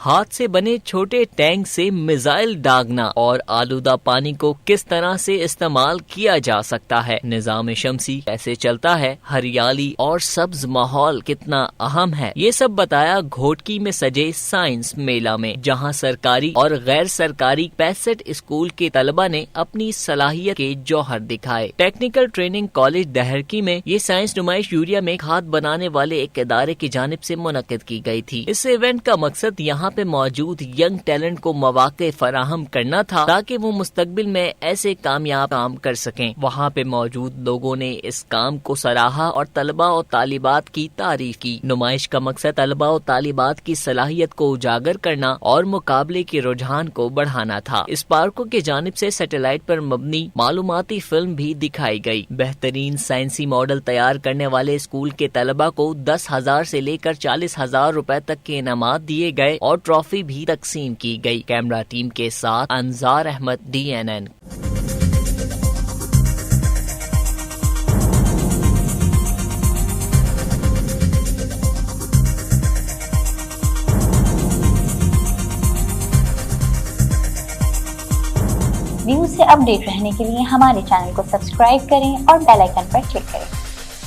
ہاتھ سے بنے چھوٹے ٹینک سے میزائل داغنا اور آلودہ پانی کو کس طرح سے استعمال کیا جا سکتا ہے، نظام شمسی کیسے چلتا ہے، ہریالی اور سبز ماحول کتنا اہم ہے، یہ سب بتایا گھوٹکی میں سجے سائنس میلہ میں، جہاں سرکاری اور غیر سرکاری 65 اسکول کے طلبہ نے اپنی صلاحیت کے جوہر دکھائے۔ ٹیکنیکل ٹریننگ کالج دہرکی میں یہ سائنس نمائش یوریا میں کھاد بنانے والے ایک ادارے کی جانب سے منعقد کی گئی تھی۔ اس ایونٹ کا مقصد یہاں پہ موجود ینگ ٹیلنٹ کو مواقع فراہم کرنا تھا تاکہ وہ مستقبل میں ایسے کامیاب کام کر سکیں۔ وہاں پہ موجود لوگوں نے اس کام کو سراہا اور طلباء اور طالبات کی تعریف کی۔ نمائش کا مقصد طلباء اور طالبات کی صلاحیت کو اجاگر کرنا اور مقابلے کے رجحان کو بڑھانا تھا۔ اس پارکوں کی جانب سے سیٹلائٹ پر مبنی معلوماتی فلم بھی دکھائی گئی۔ بہترین سائنسی ماڈل تیار کرنے والے اسکول کے طلباء کو 10,000 سے لے کر 40,000 روپے تک کے انعامات دیے گئے اور ٹرافی بھی تقسیم کی گئی۔ کیمرہ ٹیم کے ساتھ انصار احمد، DNN۔ نیوز سے اپ ڈیٹ رہنے کے لیے ہمارے چینل کو سبسکرائب کریں اور بیل آئیکن پر کلک کریں۔